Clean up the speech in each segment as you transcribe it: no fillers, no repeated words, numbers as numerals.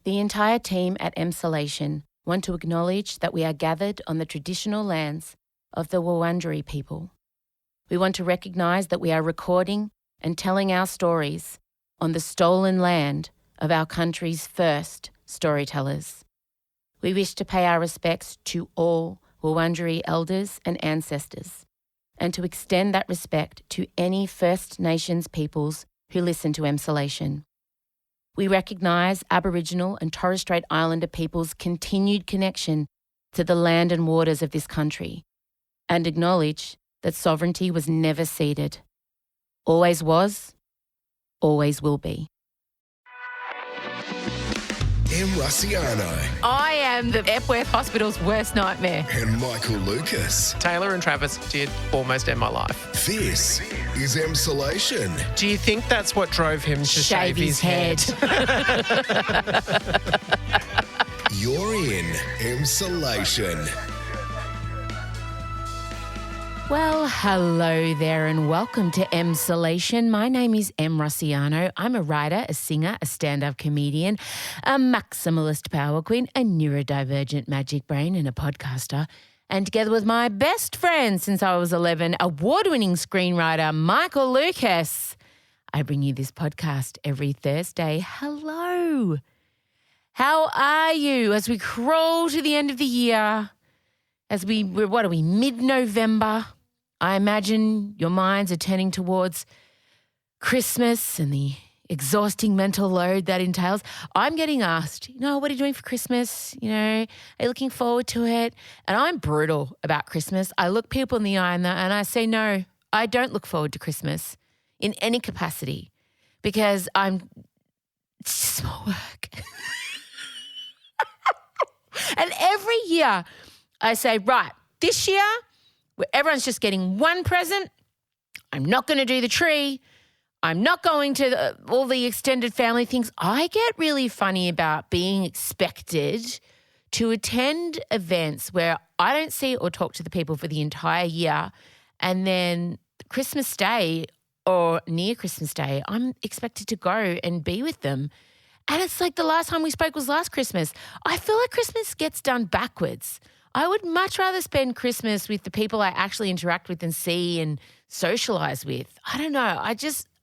The entire team at Emsolation want to acknowledge that we are gathered on the traditional lands of the Wurundjeri people. We want to recognise that we are recording and telling our stories on the stolen land of our country's first storytellers. We wish to pay our respects to all Wurundjeri elders and ancestors, and to extend that respect to any First Nations peoples who listen to Emsolation. We recognise Aboriginal and Torres Strait Islander peoples' continued connection to the land and waters of this country, and acknowledge that sovereignty was never ceded. Always was, always will be. Em Rusciano I am the Epworth Hospital's worst nightmare. and Michael Lucas. Taylor and Travis did almost end my life. This is Emsolation. Do you think that's what drove him to shave his head? You're in Emsolation. Well, hello there and welcome to Emsolation. My name is Em Rusciano. I'm a writer, a singer, a stand-up comedian, a maximalist power queen, a neurodivergent magic brain and a podcaster. And together with my best friend since I was 11, award-winning screenwriter Michael Lucas, I bring you this podcast every Thursday. Hello. How are you as we crawl to the end of the year? We're mid-November? I imagine your minds are turning towards Christmas and the exhausting mental load that entails. I'm getting asked, what are you doing for Christmas? Are you looking forward to it? And I'm brutal about Christmas. I look people in the eye and I say, no, I don't look forward to Christmas in any capacity because it's just more work. And every year I say, right, this year, where everyone's just getting one present, I'm not going to do the tree. I'm not going to all the extended family things. I get really funny about being expected to attend events where I don't see or talk to the people for the entire year, and then Christmas Day or near Christmas Day, I'm expected to go and be with them. And it's like the last time we spoke was last Christmas. I feel like Christmas gets done backwards. I would much rather spend Christmas with the people I actually interact with and see and socialise with. I don't know.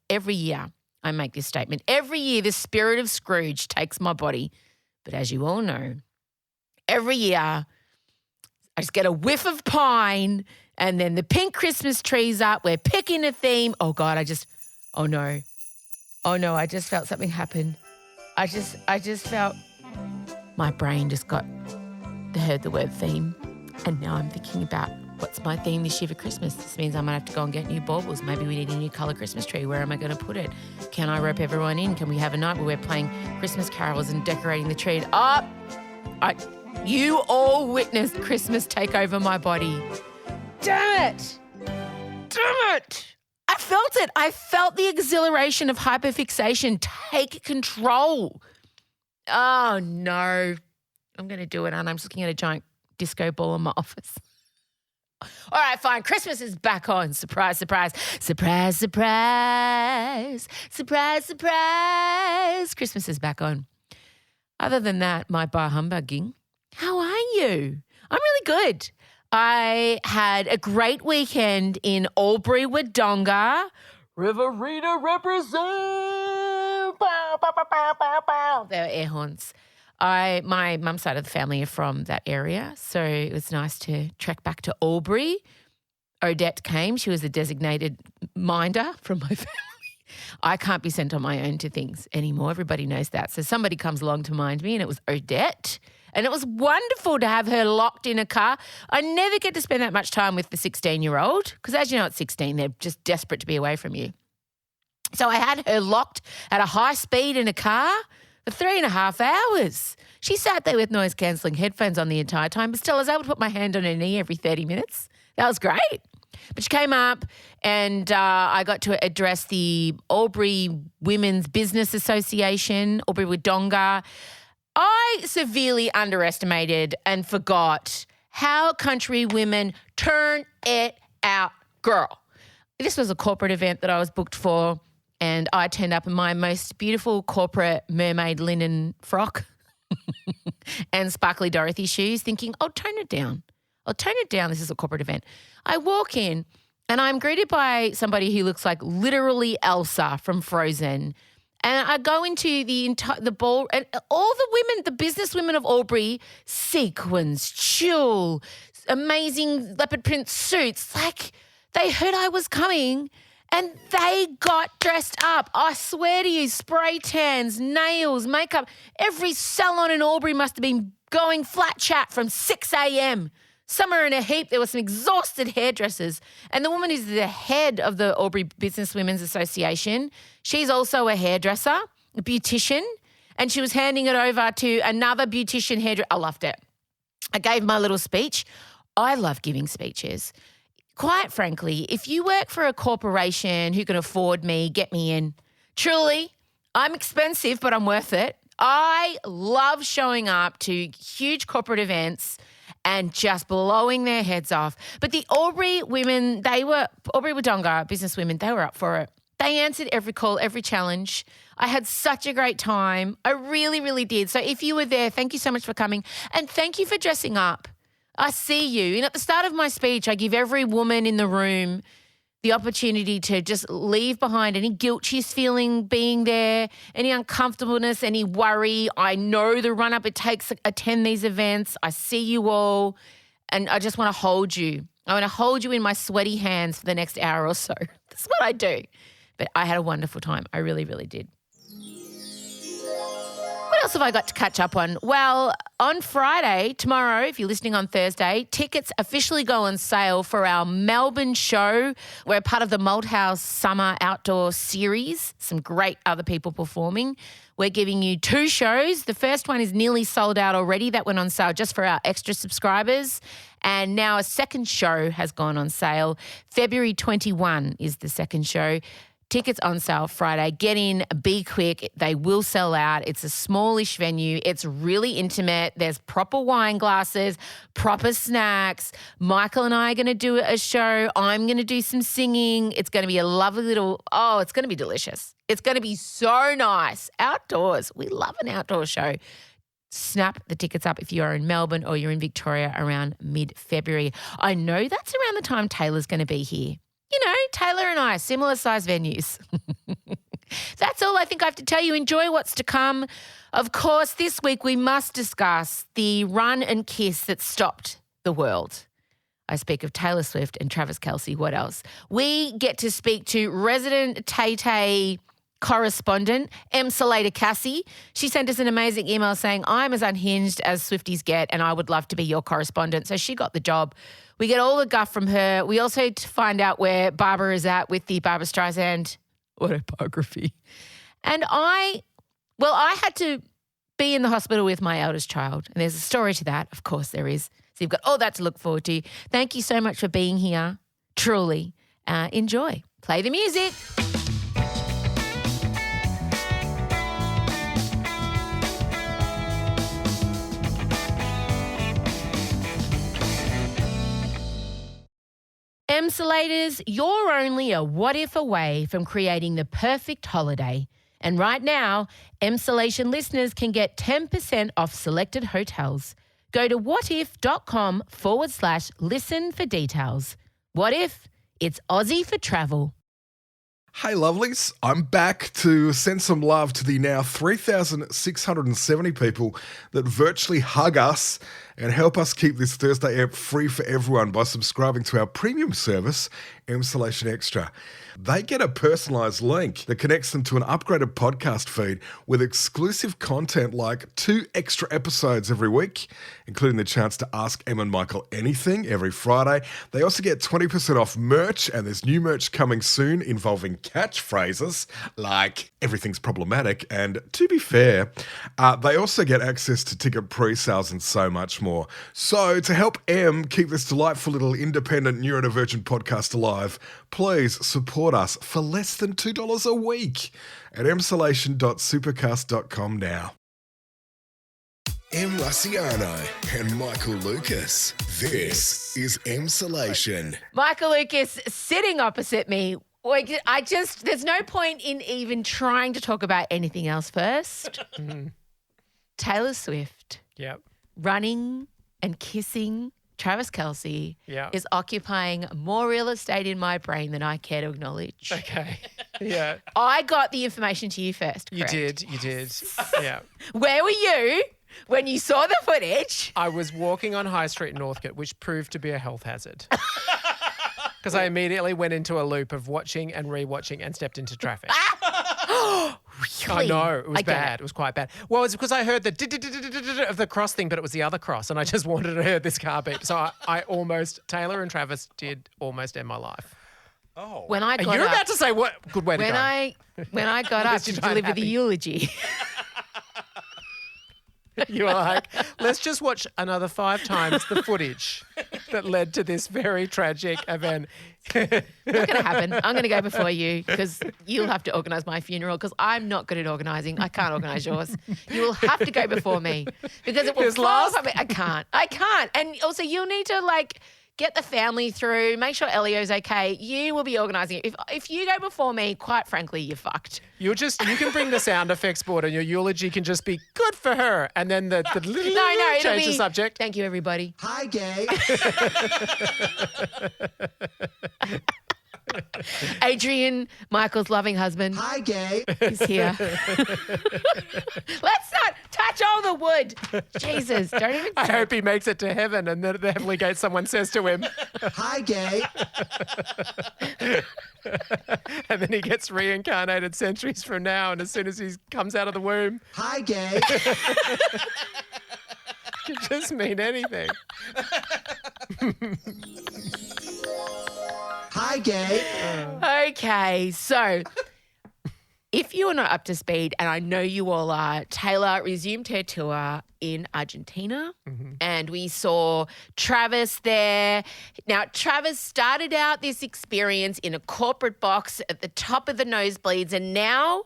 Every year I make this statement. Every year the spirit of Scrooge takes my body. But as you all know, every year I just get a whiff of pine and then the pink Christmas tree's up. We're picking a theme. Oh, God, I just felt something happen. I just felt my brain just heard the word theme, and now I'm thinking about what's my theme this year for Christmas. This means I might have to go and get new baubles. Maybe we need a new colour Christmas tree. Where am I going to put it? Can I rope everyone in? Can we have a night where we're playing Christmas carols and decorating the tree? You all witnessed Christmas take over my body. Damn it! I felt it. I felt the exhilaration of hyperfixation take control. Oh, no. I'm going to do it, and I'm just looking at a giant disco ball in my office. All right, fine. Christmas is back on. Surprise, surprise. Surprise, surprise. Surprise, surprise. Christmas is back on. Other than that, my bar humbugging. How are you? I'm really good. I had a great weekend in Albury, Wodonga. Riverina represent. Bow, bow, bow, bow, bow, bow. There are air horns. My mum's side of the family are from that area, so it was nice to trek back to Albury. Odette came. She was a designated minder from my family. I can't be sent on my own to things anymore. Everybody knows that. So somebody comes along to mind me, and it was Odette. And it was wonderful to have her locked in a car. I never get to spend that much time with the 16-year-old because, as you know, at 16, they're just desperate to be away from you. So I had her locked at a high speed in a car for 3.5 hours. She sat there with noise-cancelling headphones on the entire time, but still I was able to put my hand on her knee every 30 minutes. That was great. But she came up and I got to address the Albury Women's Business Association, Albury Wodonga. I severely underestimated and forgot how country women turn it out, girl. This was a corporate event that I was booked for, and I turned up in my most beautiful corporate mermaid linen frock. and sparkly Dorothy shoes, thinking, I'll tone it down. This is a corporate event. I walk in and I'm greeted by somebody who looks like literally Elsa from Frozen. And I go into the ball, and all the women, the business women of Albury, sequins, tulle, amazing leopard print suits, like they heard I was coming and they got dressed up. I swear to you, spray tans, nails, makeup. Every salon in Albury must have been going flat chat from 6 a.m. Some are in a heap. There were some exhausted hairdressers. And the woman who's the head of the Albury Business Women's Association, she's also a hairdresser, a beautician, and she was handing it over to another beautician hairdresser. I loved it. I gave my little speech. I love giving speeches. Quite frankly, if you work for a corporation who can afford me, get me in. Truly, I'm expensive, but I'm worth it. I love showing up to huge corporate events and just blowing their heads off. But the Albury women, Albury Wodonga business women, they were up for it. They answered every call, every challenge. I had such a great time. I really, really did. So if you were there, thank you so much for coming. And thank you for dressing up. I see you. And at the start of my speech, I give every woman in the room the opportunity to just leave behind any guilt she's feeling being there, any uncomfortableness, any worry. I know the run-up it takes to attend these events. I see you all, and I just want to hold you. I want to hold you in my sweaty hands for the next hour or so. That's what I do. But I had a wonderful time. I really, really did. What else have I got to catch up on? Well, on Friday, tomorrow, if you're listening on Thursday, tickets officially go on sale for our Melbourne show. We're part of the Malthouse Summer Outdoor Series. Some great other people performing. We're giving you 2 shows. The first one is nearly sold out already. That went on sale just for our extra subscribers. And now a second show has gone on sale. February 21 is the second show. Tickets on sale Friday. Get in, be quick. They will sell out. It's a smallish venue. It's really intimate. There's proper wine glasses, proper snacks. Michael and I are going to do a show. I'm going to do some singing. It's going to be a lovely it's going to be delicious. It's going to be so nice. Outdoors. We love an outdoor show. Snap the tickets up if you are in Melbourne or you're in Victoria around mid-February. I know that's around the time Taylor's going to be here. You know, Taylor and I, similar size venues. That's all I think I have to tell you. Enjoy what's to come. Of course, this week we must discuss the run and kiss that stopped the world. I speak of Taylor Swift and Travis Kelce. What else? We get to speak to resident Tay-Tay correspondent, Salater Cassie. She sent us an amazing email saying, I'm as unhinged as Swifties get and I would love to be your correspondent. So she got the job. We get all the guff from her. We also find out where Barbara is at with the Barbra Streisand autobiography. And I had to be in the hospital with my eldest child. And there's a story to that. Of course there is. So you've got all that to look forward to. Thank you so much for being here. Truly. Enjoy. Play the music. Emsolators, you're only a what if away from creating the perfect holiday. And right now, Emsolation listeners can get 10% off selected hotels. Go to whatif.com/listen for details. What if? It's Aussie for travel. Hey lovelies, I'm back to send some love to the now 3,670 people that virtually hug us and help us keep this Thursday app free for everyone by subscribing to our premium service, Emsolation Extra. They get a personalised link that connects them to an upgraded podcast feed with exclusive content like 2 extra episodes every week, including the chance to ask Em and Michael anything every Friday. They also get 20% off merch, and there's new merch coming soon involving catchphrases like everything's problematic, and to be fair, they also get access to ticket pre-sales and so much more. So to help Em keep this delightful little independent neurodivergent podcast alive, please support us for less than $2 a week at emsolation.supercast.com now. Em Rusciano and Michael Lucas. This is Emsolation. Michael Lucas sitting opposite me. There's no point in even trying to talk about anything else first. Taylor Swift Yep. running and kissing Travis Kelce Yeah. is occupying more real estate in my brain than I care to acknowledge. Okay. Yeah. I got the information to you first, You correct? did. Yeah. Where were you when you saw the footage? I was walking on High Street in Northcote, which proved to be a health hazard. Because I immediately went into a loop of watching and rewatching and stepped into traffic. I know, it was bad. It was quite bad. Well, it's because I heard the of the cross thing, but it was the other cross, and I just wanted to hear this car beep. So Taylor and Travis did almost end my life. When I got You're up, about to say what? Good way to when go. when I got up least to you tried deliver the happy. eulogy. You were like, let's just watch another 5 times the footage that led to this very tragic event. Not going to happen. I'm going to go before you because you'll have to organise my funeral because I'm not good at organising. I can't organise yours. You will have to go before me because it will Because fall last- from it. I can't. And also you'll need to get the family through, make sure Elio's okay. You will be organising it. If you go before me, quite frankly, you're fucked. You can bring the sound effects board and your eulogy can just be good for her. And then the little No, it'll change be, the subject. Thank you, everybody. Hi, gay. Adrian, Michael's loving husband, Hi, gay. is here. Let's not touch all the wood. Jesus, don't even. I hope he makes it to heaven and then at the heavenly gate someone says to him, Hi, gay. and then he gets reincarnated centuries from now. And as soon as he comes out of the womb, Hi, gay. it can just mean anything. Hi, gay. Okay, so if you are not up to speed, and I know you all are, Taylor resumed her tour in Argentina, and we saw Travis there. Now, Travis started out this experience in a corporate box at the top of the nosebleeds, and now,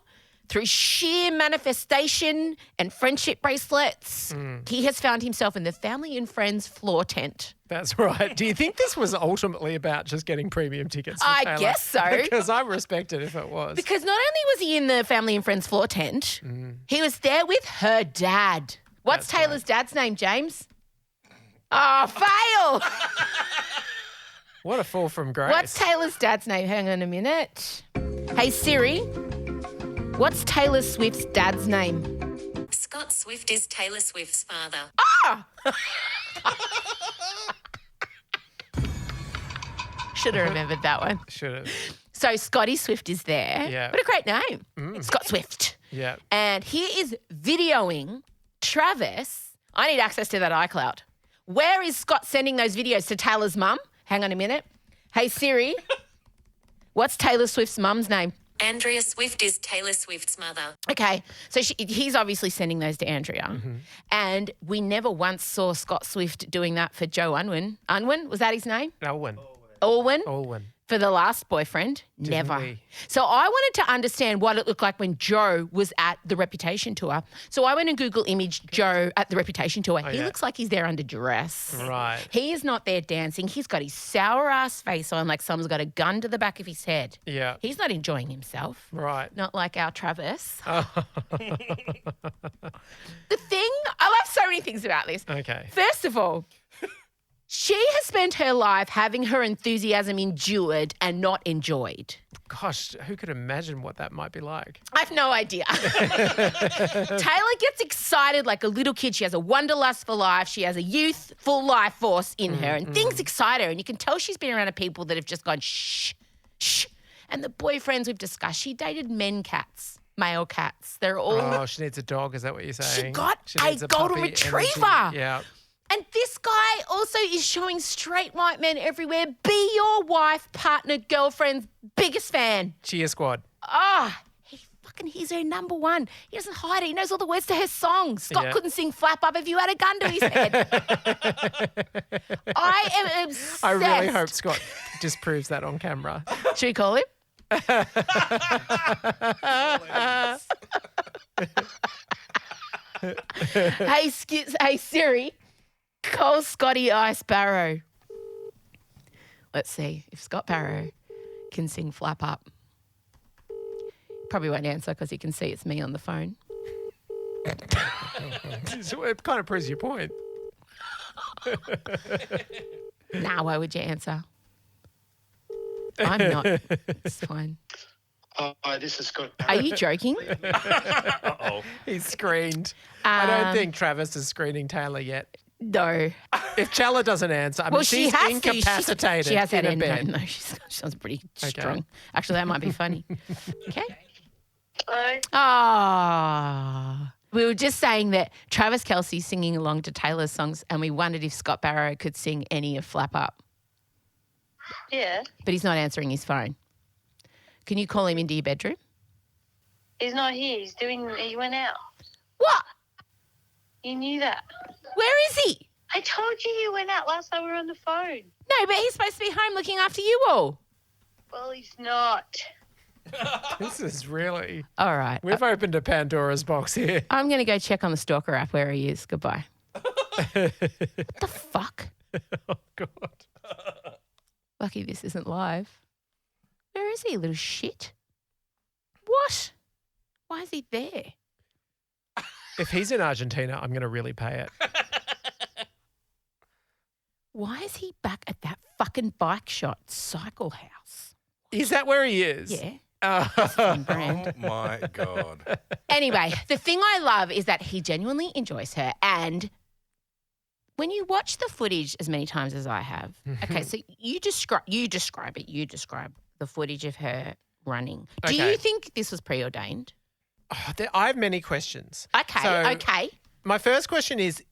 through sheer manifestation and friendship bracelets, he has found himself in the family and friends floor tent. That's right. Do you think this was ultimately about just getting premium tickets? For I Taylor? guess so. Because I respect it if it was. Because not only was he in the family and friends floor tent, he was there with her dad. What's That's Taylor's dad's name, James? Oh, fail. What a fall from grace. What's Taylor's dad's name? Hang on a minute. Hey, Siri, what's Taylor Swift's dad's name? Scott Swift is Taylor Swift's father. Should have remembered that one. Should have. So Scotty Swift is there. Yeah. What a great name. Scott Swift. Yeah. And he is videoing Travis. I need access to that iCloud. Where is Scott sending those videos to Taylor's mum? Hang on a minute. Hey, Siri, what's Taylor Swift's mum's name? Andrea Swift is Taylor Swift's mother. Okay, so he's obviously sending those to Andrea. And we never once saw Scott Swift doing that for Joe Unwin. Unwin, was that his name? Alwyn. Alwyn? For the last boyfriend? Never. we? So I wanted to understand what it looked like when Joe was at the Reputation Tour. So I went and Google imaged Joe at the Reputation Tour. He yeah. looks like he's there under duress. Right. He is not there dancing. He's got his sour ass face on like someone's got a gun to the back of his head. Yeah. He's not enjoying himself. Right. Not like our Travis. The thing, I love so many things about this. Okay. First of all, she has spent her life having her enthusiasm endured and not enjoyed. Gosh, who could imagine what that might be like? I have no idea. Taylor gets excited like a little kid. She has a wanderlust for life. She has a youthful life force in her, and things excite her. And you can tell she's been around people that have just gone shh, shh. And the boyfriends we've discussed, she dated male cats. They're all. Oh, she needs a dog. Is that what you're saying? got a needs golden puppy retriever. energy. Yeah. And this guy also is showing straight white men everywhere. Be your wife, partner, girlfriend's biggest fan. Cheer squad. He's her number one. He doesn't hide it. He knows all the words to her songs. Scott Yeah. couldn't sing Flap Up if you had a gun to his head. I am obsessed. I really hope Scott disproves that on camera. Should we call him? Hey Siri, call Scotty I Sparrow. Let's see if Scott Barrow can sing Flap Up. Probably won't answer because he can see it's me on the phone. So it kind of proves your point. Nah, why would you answer? I'm not. It's fine. Hi, this is Scott. Are you joking? He's screened. I don't Um, think Travis is screening Taylor yet. No. If Chella doesn't answer, I mean, Well, she she's has to. incapacitated She has that in a end bed. tone. No, she sounds pretty strong. Actually, that might be funny. Okay. Hello. Ah. We were just saying that Travis Kelce's singing along to Taylor's songs, and we wondered if Scott Barrow could sing any of Flap Up, Yeah, but he's not answering his phone. Can you call him into your bedroom? he's not here. He went out. What? You knew that. Where is he? I told you he went out last time we were on the phone. No, but he's supposed to be home looking after you all. Well, he's not. This is really. All right. We've opened a Pandora's box here. I'm going to go check on the Stalker app where he is. Goodbye. What the fuck? Oh, God. Lucky this isn't live. Where is he, little shit? What? Why is he there? If he's in Argentina, I'm going to really pay it. Why is he back at that fucking bike shot cycle house? Is that where he is? Yeah. Oh. Brand. Oh my God. Anyway, the thing I love is that he genuinely enjoys her. And when you watch the footage as many times as I have, okay, so you describe the footage of her running. Do Okay. you think this was preordained? Oh, I have many questions. Okay, So- okay. My first question is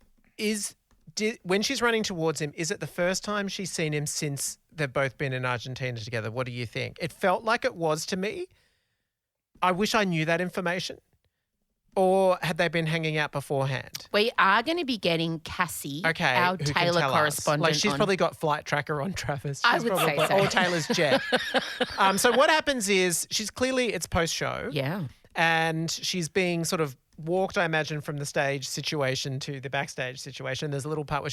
when she's running towards him, is it the first time she's seen him since they've both been in Argentina together? What do you think? It felt like it was to me. I wish I knew that information. Or had they been hanging out beforehand? We are going to be getting Cassie, Okay, our who can Taylor tell us? correspondent. Like she's on. probably got flight tracker on Travis. I She's would say probably- so. Or Taylor's jet. So what happens is she's clearly, it's post-show. Yeah. And she's being sort of walked, I imagine, from the stage situation to the backstage situation. There's a little part where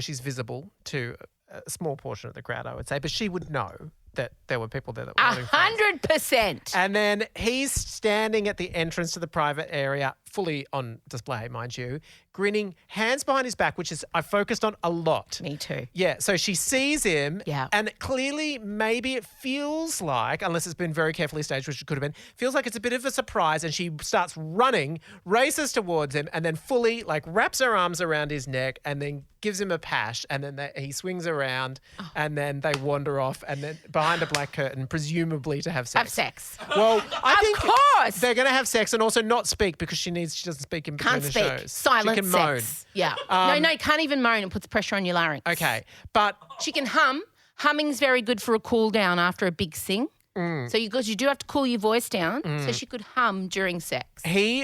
she's visible to a small portion of the crowd, I would say, but she would know that there were people there that were holding phones. 100%. And then he's standing at the entrance to the private area, fully on display, mind you, grinning, hands behind his back, which is I focused on a lot. Me too. Yeah, so she sees him, Yeah. and clearly maybe it feels like, unless it's been very carefully staged, which it could have been, feels like it's a bit of a surprise, and she starts running, races towards him, and then fully wraps her arms around his neck, and then gives him a pash, and then he swings around, and then they wander off, and then behind a black curtain, presumably to have sex. Have sex. Well, I Of think course. they're going to have sex and also not speak because she doesn't speak in between Can't the speak. shows. Silent She can sex. Yeah. No, can't even moan. It puts pressure on your larynx. moan. Okay, but She can hum. Humming's very good for a cool down after a big sing. Mm. So you do have to cool your voice down. So she could hum during sex.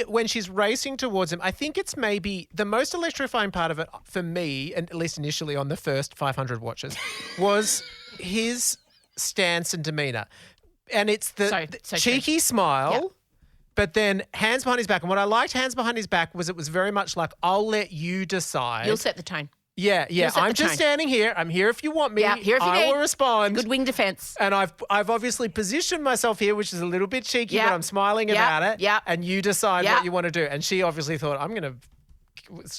when she's racing towards him, I think it's maybe the most electrifying part of it for me, and at least initially on the first 500 watches, was his stance and demeanor. And it's the So cheeky smile. Yeah. But then hands behind his back. And what I liked hands behind his back was it was very much like, I'll let you decide. You'll set the tone. Yeah. set I'm the just tone. standing here. I'm here if you want me. Yeah, here if you I need. will respond. Good wing defense. And I've obviously positioned myself here, which is a little bit cheeky, Yeah. but I'm smiling Yeah. about it. Yeah. And you decide Yeah. what you want to do. And she obviously thought, I'm going to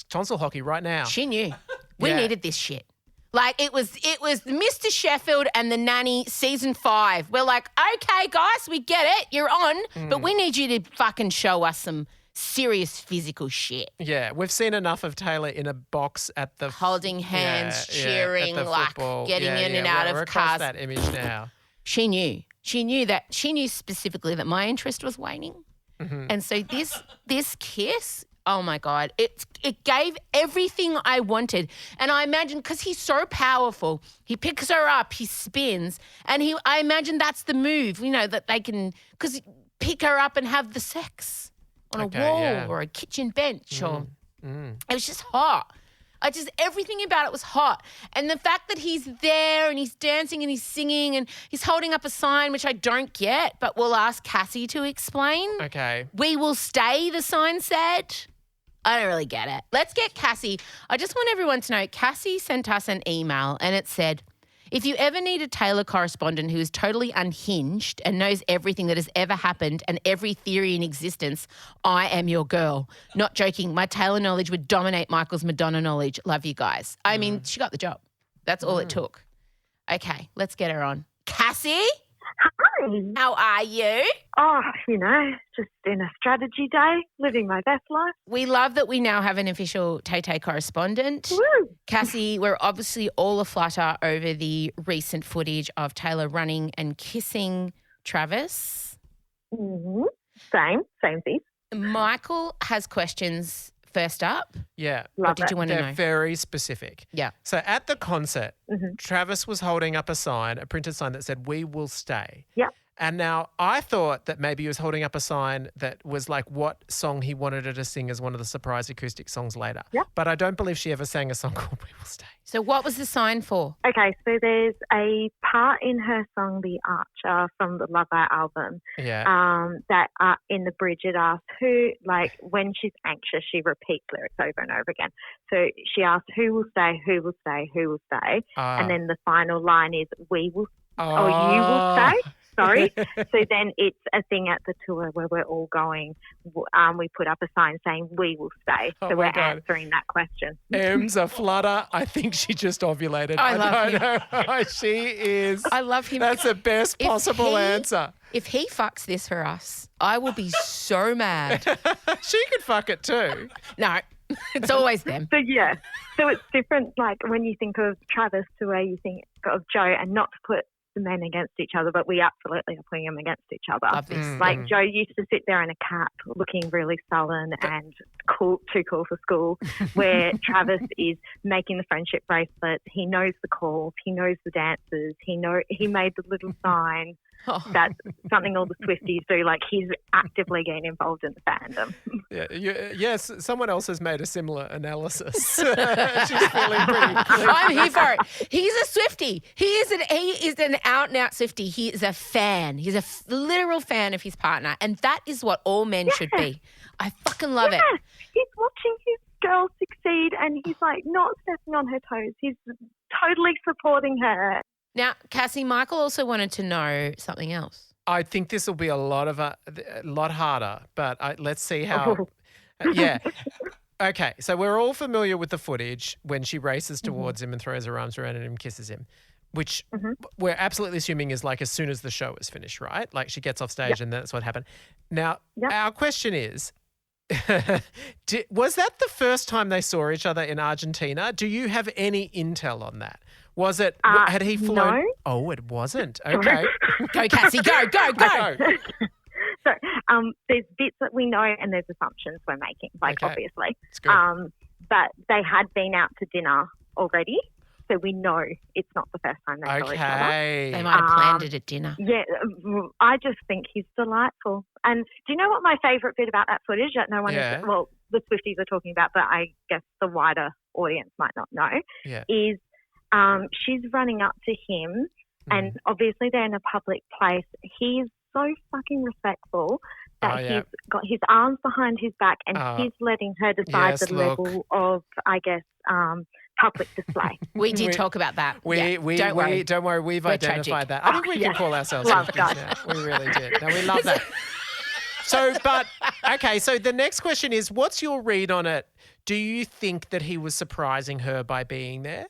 tonsil hockey right now. She knew. We Yeah. needed this shit. Like it was Mr. Sheffield and the Nanny season 5. We're like, okay, guys, we get it. You're on, but we need you to fucking show us some serious physical shit. Yeah, we've seen enough of Taylor in a box at the Holding hands, at cheering, the like football. getting in and out we're of across cars. that image now. She knew. She knew specifically that my interest was waning. Mm-hmm. And so this kiss, oh my God, it gave everything I wanted. And I imagine, because he's so powerful, he picks her up, he spins, and I imagine that's the move, that they can, because pick her up and have the sex on Okay, a wall yeah. or a kitchen bench or it was just hot. Everything about it was hot. And the fact that he's there and he's dancing and he's singing and he's holding up a sign, which I don't get, but we'll ask Cassie to explain. Okay. We will stay, the sign said. I don't really get it. Let's get Cassie. I just want everyone to know Cassie sent us an email and it said, If you ever need a Taylor correspondent who is totally unhinged and knows everything that has ever happened and every theory in existence, I am your girl. Not joking. My Taylor knowledge would dominate Michael's Madonna knowledge. Love you guys. I mean, she got the job. That's all it took. Okay, let's get her on. Cassie, Hi. how are you? Oh, just in a strategy day, living my best life. We love that we now have an official Tay-Tay correspondent. Woo! Cassie, we're obviously all aflutter over the recent footage of Taylor running and kissing Travis. Mm-hmm. Same thing. Michael has questions first up. Yeah. What Love did you it. want to They're know? very specific. Yeah. So at the concert, Mhm. Travis was holding up a sign, a printed sign that said, "We will stay." Yep. And now I thought that maybe he was holding up a sign that was like what song he wanted her to sing as one of the surprise acoustic songs later. Yep. But I don't believe she ever sang a song called "We Will Stay." So what was the sign for? Okay, so there's a part in her song, The Archer, from the Lover album, Yeah. that in the bridge it asks who, like when she's anxious, she repeats lyrics over and over again. So she asks, who will stay, who will stay, who will stay? And then the final line is, we will, or you will stay. Sorry. So then it's a thing at the tour where we're all going, we put up a sign saying, we will stay. Oh So my we're God. answering that question. Em's a flutter. I think she just ovulated. I love don't know. She is. I love him. That's the best If possible he- answer. If he fucks this for us, I will be so mad. She could fuck it too. No, it's always them. So yeah, so it's different. Like when you think of Travis to where you think of Joe, and not to put the men against each other, but we absolutely are putting them against each other. Obviously. Like Joe used to sit there in a cap, looking really sullen and cool, too cool for school. Where Travis is making the friendship bracelets. He knows the calls. He knows the dances. He made the little sign. Oh. That's something all the Swifties do. Like he's actively getting involved in the fandom. Yeah, yes, someone else has made a similar analysis. She's feeling pretty. I'm here for it. He's a Swiftie. He is an out and out Swiftie. He is a fan. He's a literal fan of his partner, and that is what all men should be. I fucking love it. Yes, he's watching his girl succeed, and he's like not stepping on her toes. He's totally supporting her. Now, Cassie, Michael also wanted to know something else. I think this will be a lot harder, but let's see how. Yeah. Okay, so we're all familiar with the footage when she races towards him and throws her arms around him and kisses him, which we're absolutely assuming is like as soon as the show is finished, right? Like she gets off stage and that's what happened. Now, our question is, was that the first time they saw each other in Argentina? Do you have any intel on that? Was it, had he flown? No. Oh, it wasn't. Okay. Go, Cassie, go. So there's bits that we know and there's assumptions we're making, like Okay. obviously. It's good. But they had been out to dinner already, so we know it's not the first time they saw each other. Okay. They might have planned it at dinner. Yeah, I just think he's delightful. And do you know what my favourite bit about that footage that no one Yeah. well, the Swifties are talking about, but I guess the wider audience might not know, Yeah. is she's running up to him and obviously they're in a public place. He's so fucking respectful that he's got his arms behind his back and he's letting her decide yes, the look. level of, I guess, public display. We did talk about that. We don't worry, we've We're identified tragic. that. I think we can call ourselves Love Swifties that. now. We really did. No, we love that. So the next question is, what's your read on it? Do you think that he was surprising her by being there?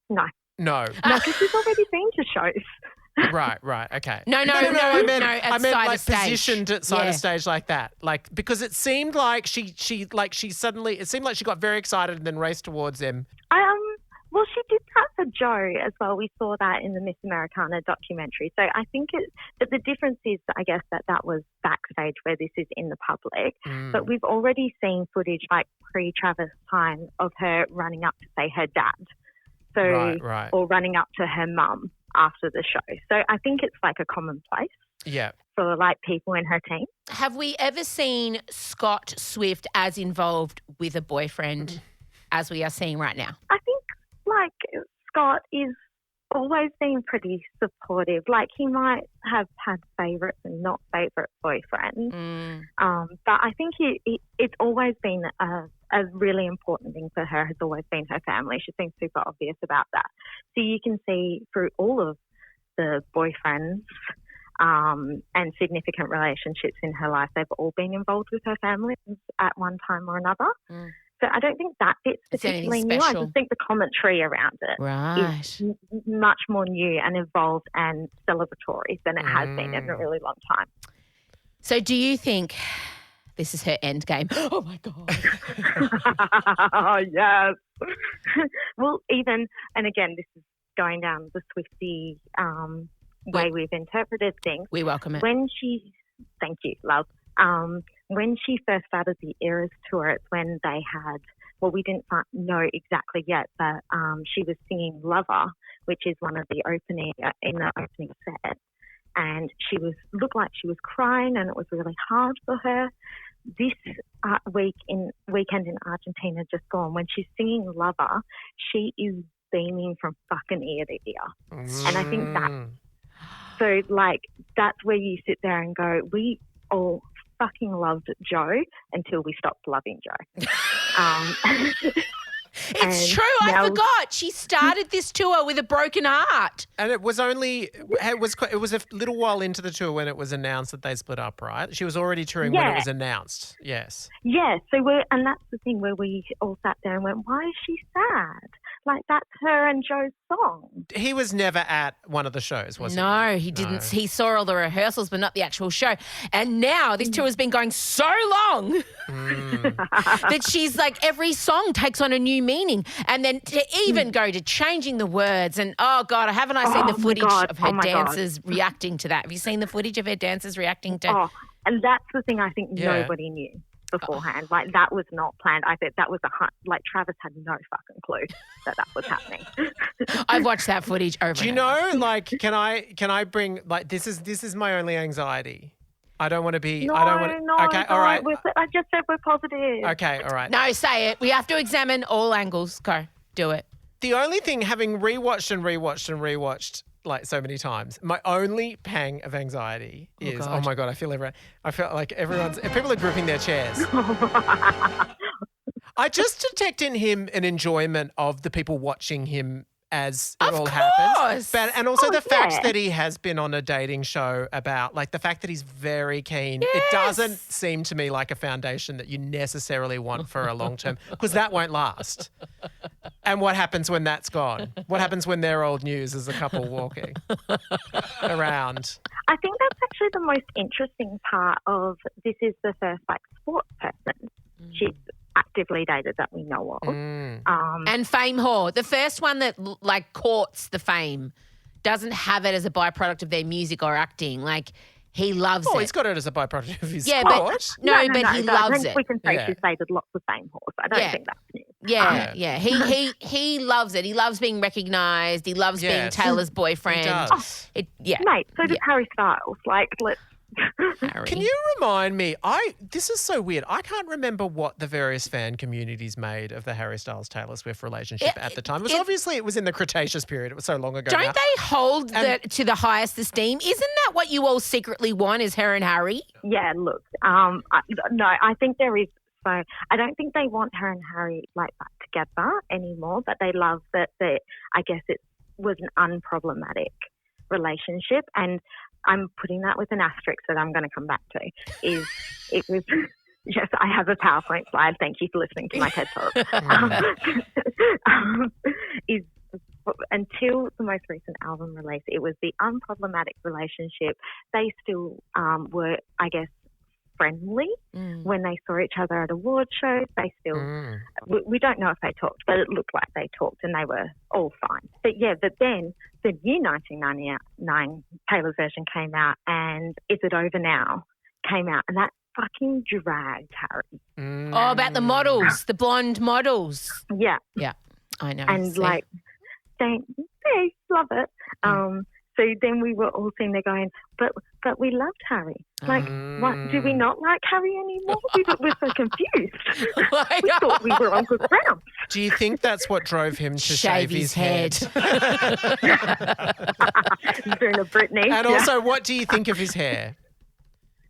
No. No. No, because he's already been to shows. Right. Okay. No, I meant at like side of stage. positioned at side Yeah. of stage like that, like because it seemed like she suddenly it seemed like she got very excited and then raced towards him. Well, she did that for Joe as well. We saw that in the Miss Americana documentary. So I think but the difference is, I guess, that was backstage where this is in the public. But we've already seen footage like pre-Travis time of her running up to, say, her dad. So, Right. or running up to her mum after the show. So I think it's like a commonplace Yeah. for like people in her team. Have we ever seen Scott Swift as involved with a boyfriend as we are seeing right now? I think like Scott is always been pretty supportive. Like he might have had favourites and not favourite boyfriends. But I think it's always been a a really important thing for her has always been her family. She's been super obvious about that. So you can see through all of the boyfriends and significant relationships in her life, they've all been involved with her family at one time or another. So I don't think that bit's It's anything particularly new. I special. just think the commentary around it Right. is much more new and evolved and celebratory than it has been in a really long time. So do you think this is her end game? Oh, my God. Yes. Well, even, and again, this is going down the Swiftie way we've interpreted things. We welcome it. Thank you, love. When she first started the Eras tour, it's when they had, well, we didn't know exactly yet, but she was singing Lover, which is one of the opening, in the opening set. And she looked like she was crying and it was really hard for her. This weekend in Argentina just gone, when she's singing Lover, she is beaming from fucking ear to ear. And I think so like, that's where you sit there and go, we all fucking loved Joe until we stopped loving Joe. It's true. I forgot. She started this tour with a broken heart. And it was a little while into the tour when it was announced that they split up, right? She was already touring when it was announced. Yes. Yeah. So and that's the thing where we all sat there and went, why is she sad? Like, that's her and Joe's song. He was never at one of the shows, was he? No, he didn't. No. He saw all the rehearsals, but not the actual show. And now this tour has been going so long that she's like, every song takes on a new meaning. And then to even go to changing the words. And, oh, God, haven't I seen the footage of her dancers reacting to that? Have you seen the footage of her dancers reacting to? Oh, and that's the thing I think nobody knew beforehand. Like, that was not planned. I think that was Travis had no fucking clue that was happening. I've watched that footage over. Do you know, like, can I bring, like, this is my only anxiety. I don't want to be. No, I don't want. no. Okay, all right. I just said we're positive. Okay, all right. No, say it. We have to examine all angles. Go, do it. The only thing, having rewatched like so many times, my only pang of anxiety is, oh my God, I feel like people are gripping their chairs. I just detect in him an enjoyment of the people watching him as it all happens. And also the fact that he has been on a dating show about, like, the fact that he's very keen. Yes. It doesn't seem to me like a foundation that you necessarily want for a long term, because that won't last. And what happens when that's gone? What happens when they're old news as a couple walking around? I think that's actually the most interesting part of this. Is the first, like, sports person she's actively dated that we know of. And fame whore. The first one that, like, courts the fame doesn't have it as a byproduct of their music or acting. Like, he loves it. Oh, he's got it as a byproduct of his sport. But he loves I think it. we can say she's dated lots of fame whores. I don't think that's new. Yeah. He loves it. He loves being recognised. He loves being Taylor's boyfriend. He does. Mate, so does Harry Styles. Like, let's... Harry. Can you remind me? This is so weird. I can't remember what the various fan communities made of the Harry Styles Taylor Swift relationship at the time. Obviously it was in the Cretaceous period. It was so long ago. Don't they hold that to the highest esteem? Isn't that what you all secretly want? Is her and Harry? Yeah. Look. No, I think there is. So I don't think they want her and Harry like back together anymore. But they love that. I guess it was an unproblematic relationship, and I'm putting that with an asterisk that I'm going to come back to. It was, yes, I have a PowerPoint slide. Thank you for listening to my TED Talk. Until the most recent album release, it was the unproblematic relationship. They still were, I guess, friendly when they saw each other at award shows. They still, we don't know if they talked, but it looked like they talked and they were all fine. But then the new 1999 Taylor's version came out, and Is It Over Now came out, and that fucking dragged Harry. Oh, about the models, the blonde models. Yeah. Yeah, I know. And like, they love it. So then we were all sitting there going, but we loved Harry. Like, what? Do we not like Harry anymore? We were so confused. We thought we were on good ground. Do you think that's what drove him to shave his head? Doing a Britney. And also, what do you think of his hair?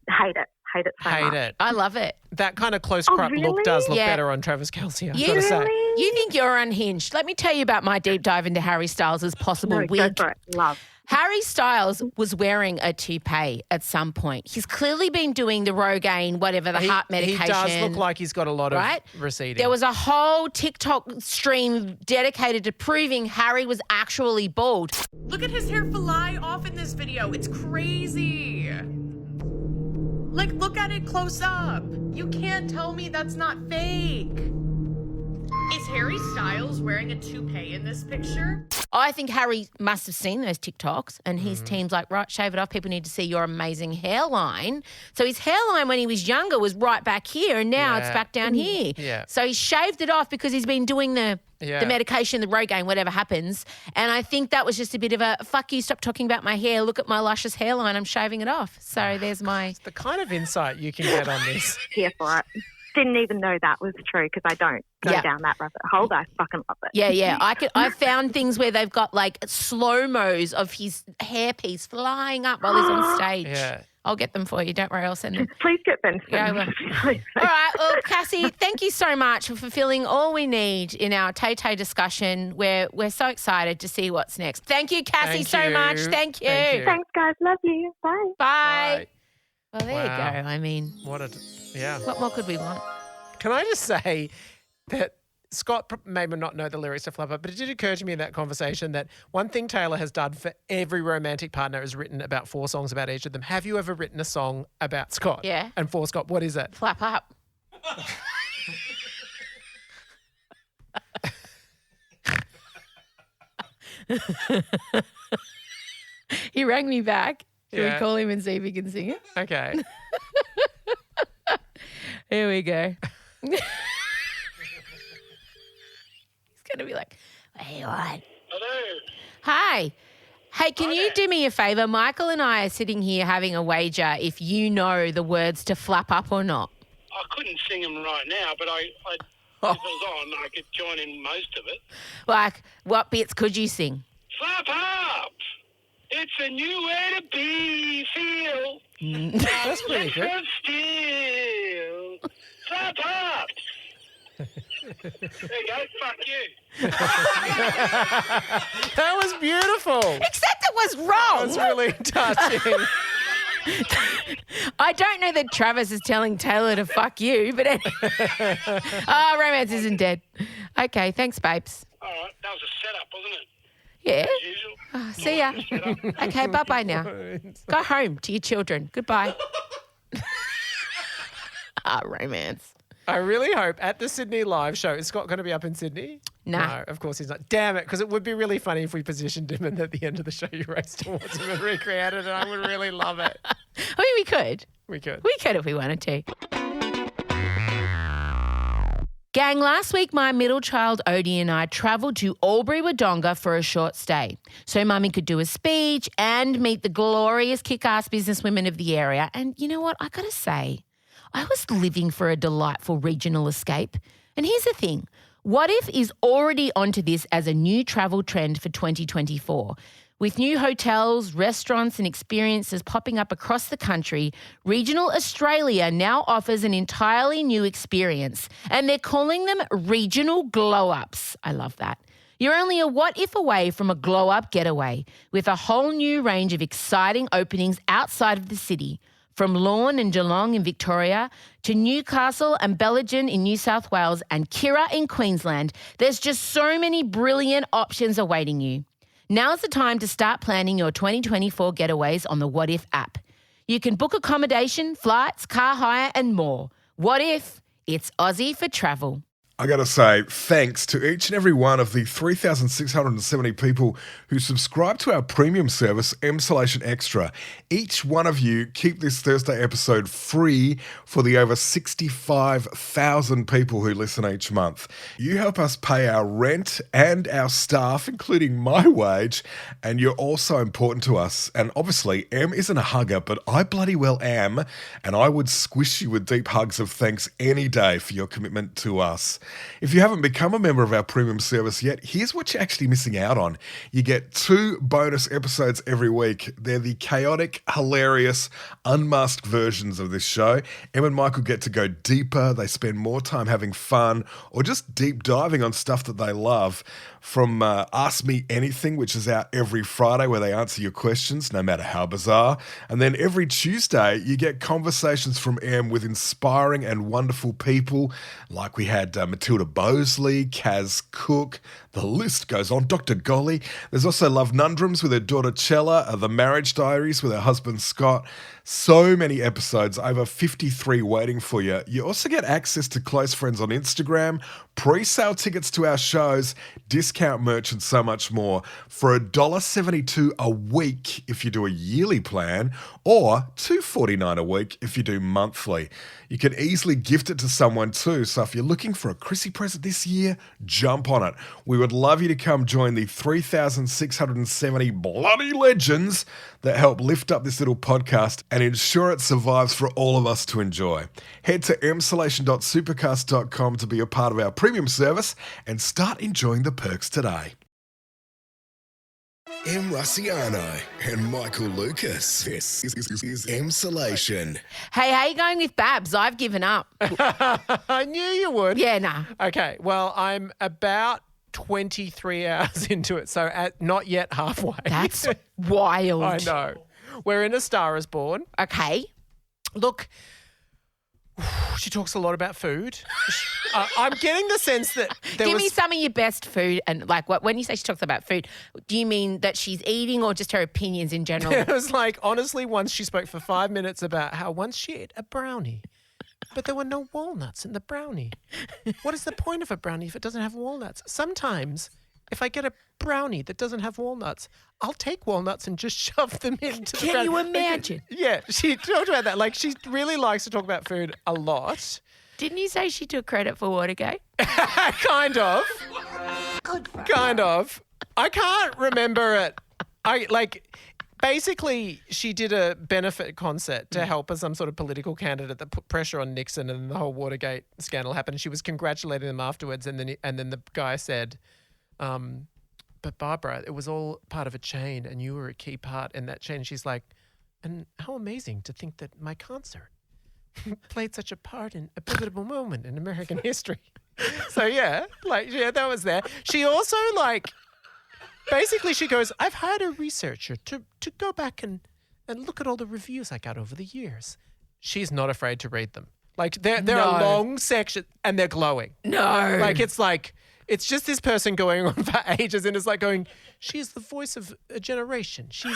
Hate it. Hate it so Hate much. it. I love it. That kind of close Oh, crop look really? does look Yeah. better on Travis Kelce, I've You got to say. Really? You think you're unhinged. Let me tell you about my deep dive into Harry Styles' possible No, go wig. for it. Love. Harry Styles was wearing a toupee at some point. He's clearly been doing the Rogaine, whatever, the heart medication. He does look like he's got a lot of right? receding. There was a whole TikTok stream dedicated to proving Harry was actually bald. Look at his hair fly off in this video. It's crazy. Like, look at it close up. You can't tell me that's not fake. Is Harry Styles wearing a toupee in this picture? I think Harry must have seen those TikToks and his team's like, right, shave it off. People need to see your amazing hairline. So his hairline when he was younger was right back here and now it's Yeah. back down here. Yeah. So he shaved it off because he's been doing the medication, the Rogaine, whatever happens. And I think that was just a bit of a, fuck you, stop talking about my hair. Look at my luscious hairline. I'm shaving it off. So there's my... The kind of insight you can get on this. Here for it. Didn't even know that was true because I don't go Yeah. down that rabbit hole. But I fucking love it. Yeah. I found things where they've got like slow-mos of his hairpiece flying up while he's on stage. Yeah. I'll get them for you. Don't worry, I'll send them. Please get them. Yeah, I will. Please. All right. Well, Cassie, thank you so much for fulfilling all we need in our Tay-Tay discussion. We're so excited to see what's next. Thank you, Cassie, Thank so you. much. Thank you. Thank you. Thanks, guys. Love you. Bye. Bye. Right. Well, there Wow. you go. I mean, Yeah. what more could we want? Can I just say that Scott may not know the lyrics to Flapper, but it did occur to me in that conversation that one thing Taylor has done for every romantic partner is written about 4 songs about each of them. Have you ever written a song about Scott? Yeah. And for Scott, what is it? Flap up. He rang me back. Should we Yeah. call him and see if he can sing it? Okay. Here we go. He's going to be like, hey, what? Hello. Hi. Hey, can you do me a favour? Michael and I are sitting here having a wager if you know the words to flap up or not. I couldn't sing them right now, but if it was on, I could join in most of it. Like, what bits could you sing? Flap up! It's a new way to be, feel. That's pretty good. Stand still. Flap up! There you go. Fuck you. That was beautiful. Except it was That wrong. was really touching. I don't know that Travis is telling Taylor to fuck you, but anyway. Oh, romance isn't dead. Okay, thanks, babes. All right. That was a setup, wasn't it? Yeah. As usual. Oh, see ya. Okay, bye-bye now. Go home to your children. Goodbye. Romance. I really hope at the Sydney live show, is Scott going to be up in Sydney? Nah. No, of course he's not. Damn it, because it would be really funny if we positioned him and at the end of the show you raced towards him and recreated it. I would really love it. I mean, we could. We could. We could if we wanted to. Gang, last week my middle child Odie and I travelled to Albury-Wodonga for a short stay so Mummy could do a speech and meet the glorious kick-ass businesswomen of the area. And you know what? I got to say, I was living for a delightful regional escape. And here's the thing. What If is already onto this as a new travel trend for 2024. With new hotels, restaurants and experiences popping up across the country, Regional Australia now offers an entirely new experience and they're calling them Regional Glow-Ups. I love that. You're only a what if away from a glow-up getaway with a whole new range of exciting openings outside of the city. From Lorne and Geelong in Victoria to Newcastle and Bellingen in New South Wales and Kirra in Queensland, there's just so many brilliant options awaiting you. Now's the time to start planning your 2024 getaways on the What If app. You can book accommodation, flights, car hire and more. What if it's Aussie for travel? I got to say, thanks to each and every one of the 3,670 people who subscribe to our premium service, Emsolation Extra. Each one of you keep this Thursday episode free for the over 65,000 people who listen each month. You help us pay our rent and our staff, including my wage, and you're also important to us. And obviously, Em isn't a hugger, but I bloody well am, and I would squish you with deep hugs of thanks any day for your commitment to us. If you haven't become a member of our premium service yet, here's what you're actually missing out on. You get 2 bonus episodes every week. They're the chaotic, hilarious, unmasked versions of this show. Em and Michael get to go deeper. They spend more time having fun or just deep diving on stuff that they love. From Ask Me Anything, which is out every Friday, where they answer your questions, no matter how bizarre. And then every Tuesday, you get conversations from Em with inspiring and wonderful people, like we had Matilda Bosley, Kaz Cook, the list goes on, Dr. Golly. There's also Love Nundrums with her daughter Chella, The Marriage Diaries with her husband Scott. So many episodes, over 53 waiting for you. You also get access to close friends on Instagram, pre-sale tickets to our shows, discount merch, and so much more for $1.72 a week if you do a yearly plan, or $2.49 a week if you do monthly. You can easily gift it to someone too, so if you're looking for a Chrissy present this year, jump on it. We would love you to come join the 3,670 bloody legends that help lift up this little podcast and ensure it survives for all of us to enjoy. Head to emsolation.supercast.com to be a part of our premium service and start enjoying the perks today. Em Rusciano and Michael Lucas. This is Emsolation. Hey, how you going with Babs? I've given up. I knew you would. Yeah, nah. Okay, well, I'm about 23 hours into it, so not yet halfway. That's wild. I know. We're in A Star Is Born. Okay. Look, she talks a lot about food. I'm getting the sense that Give me some of your best food. And like, when you say she talks about food, do you mean that she's eating or just her opinions in general? It was like, honestly, once she spoke for 5 minutes about how once she ate a brownie, but there were no walnuts in the brownie. What is the point of a brownie if it doesn't have walnuts? Sometimes, if I get a brownie that doesn't have walnuts, I'll take walnuts and just shove them into the brownie. Can you imagine? Yeah, she talked about that. Like, she really likes to talk about food a lot. Didn't you say she took credit for Watergate? Kind of. Kind of. I can't remember it. Basically, she did a benefit concert to help as some sort of political candidate that put pressure on Nixon, and the whole Watergate scandal happened. And she was congratulating them afterwards, and then the guy said, "But Barbara, it was all part of a chain, and you were a key part in that chain." She's like, "And how amazing to think that my concert played such a part in a pivotal moment in American history." So yeah, that was there. She also basically she goes, "I've hired a researcher to go back and look at all the reviews I got over the years." She's not afraid to read them. They're a long section and they're glowing. No. It's just this person going on for ages, and it's like going, "She's the voice of a generation. She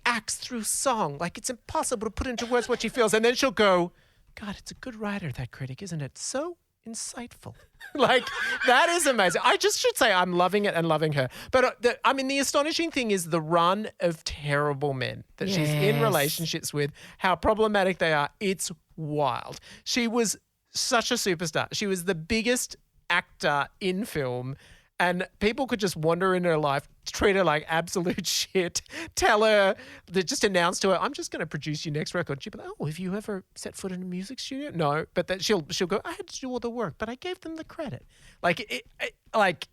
acts through song. It's impossible to put into words what she feels." And then she'll go, "God, it's a good writer, that critic, isn't it? So insightful." That is amazing. I just should say I'm loving it and loving her. But the astonishing thing is the run of terrible men that she's in relationships with, how problematic they are. It's wild. She was such a superstar. She was the biggest actor in film, and people could just wander in her life, treat her like absolute shit, tell her, just announce to her, "I'm just going to produce your next record." She'd be like, "Oh, have you ever set foot in a music studio?" No, but that she'll go, "I had to do all the work, but I gave them the credit."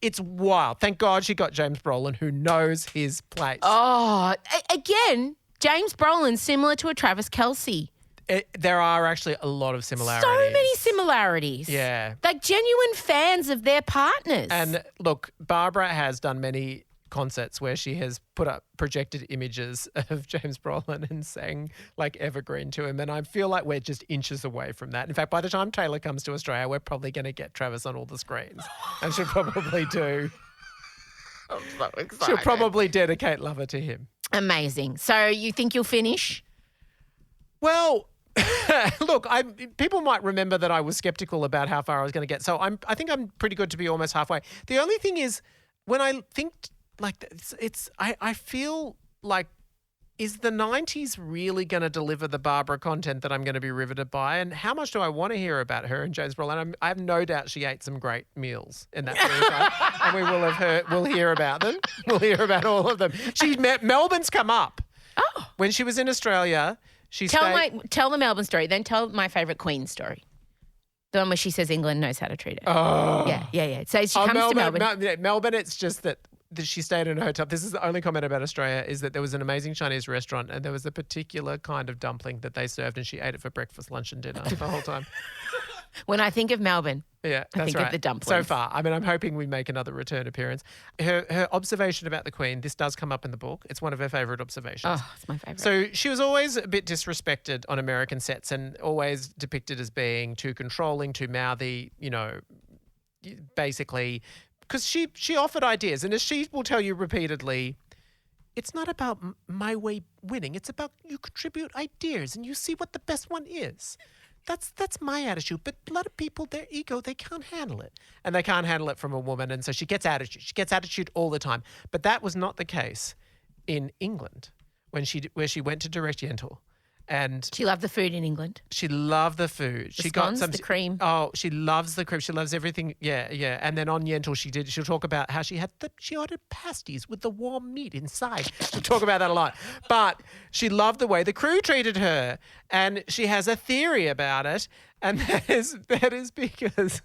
It's wild. Thank God she got James Brolin, who knows his place. Oh, again, James Brolin, similar to a Travis Kelce. There are actually a lot of similarities. So many similarities. Yeah. Genuine fans of their partners. And look, Barbara has done many concerts where she has put up projected images of James Brolin and sang Evergreen to him. And I feel like we're just inches away from that. In fact, by the time Taylor comes to Australia, we're probably going to get Travis on all the screens. And she'll probably do. I'm so excited. She'll probably dedicate Lover to him. Amazing. So you think you'll finish? Well, look, people might remember that I was skeptical about how far I was going to get. So I think I'm pretty good to be almost halfway. The only thing is, when I think I feel like, is the 90s really going to deliver the Barbara content that I'm going to be riveted by? And how much do I want to hear about her and James Brolin? I have no doubt she ate some great meals in that period of time, and we'll hear about them. We'll hear about all of them. Melbourne's come up. Oh. When she was in Australia, tell the Melbourne story, then tell my favourite Queen story. The one where she says England knows how to treat her. Oh. Yeah. So she comes to Melbourne. Melbourne, it's just that she stayed in a hotel. This is the only comment about Australia, is that there was an amazing Chinese restaurant and there was a particular kind of dumpling that they served and she ate it for breakfast, lunch and dinner the whole time. When I think of Melbourne, Yeah, I that's think right. of the dumplings. So far. I mean, I'm hoping we make another return appearance. Her observation about the Queen, this does come up in the book. It's one of her favourite observations. Oh, it's my favourite. So she was always a bit disrespected on American sets and always depicted as being too controlling, too mouthy, basically, because she offered ideas. And as she will tell you repeatedly, it's not about my way winning. It's about you contribute ideas and you see what the best one is. That's my attitude. But a lot of people, their ego, they can't handle it. And they can't handle it from a woman. And so she gets attitude. She gets attitude all the time. But that was not the case in England where she went to Direct Yentl. And she loved the food in England. She loved the food. She got the cream. Oh, she loves the cream. She loves everything. Yeah. And then on Yentl, she'll talk about how she ordered pasties with the warm meat inside. She'll talk about that a lot. But she loved the way the crew treated her, and she has a theory about it, and that is because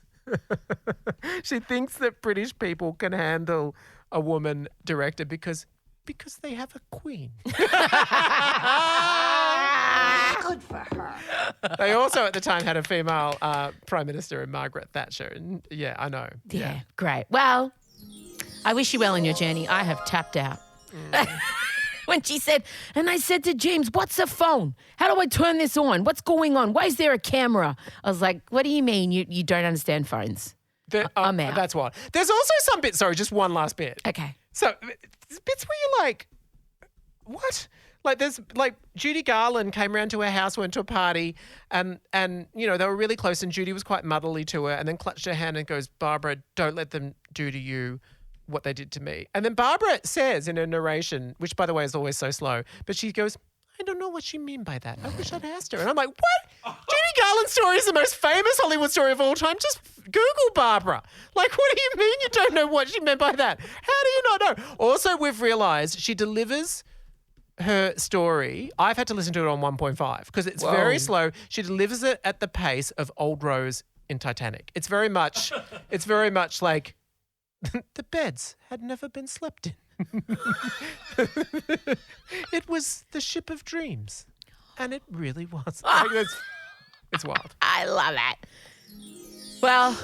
she thinks that British people can handle a woman director because they have a queen. Good for her. They also at the time had a female Prime Minister in Margaret Thatcher. And yeah, I know. Yeah, great. Well, I wish you well in your journey. I have tapped out. When she said, and I said to James, what's the phone? How do I turn this on? What's going on? Why is there a camera? I was like, what do you mean you don't understand phones? I'm out. That's what. There's also some bits, sorry, just one last bit. Okay. So there's bits where you're like, what? Like there's like Judy Garland came round to her house, went to a party, and they were really close, and Judy was quite motherly to her, and then clutched her hand and goes, Barbara, don't let them do to you what they did to me. And then Barbara says in her narration, which by the way is always so slow, but she goes, I don't know what she mean by that. I wish I'd asked her. And I'm like, what? Judy Garland's story is the most famous Hollywood story of all time. Just Google Barbara. Like, what do you mean you don't know what she meant by that? How do you not know? Also, we've realised she delivers her story. I've had to listen to it on 1.5 because it's very slow. She delivers it at the pace of Old Rose in Titanic. It's very much like the beds had never been slept in. It was the ship of dreams, and it really was. It's wild. I love it. Well,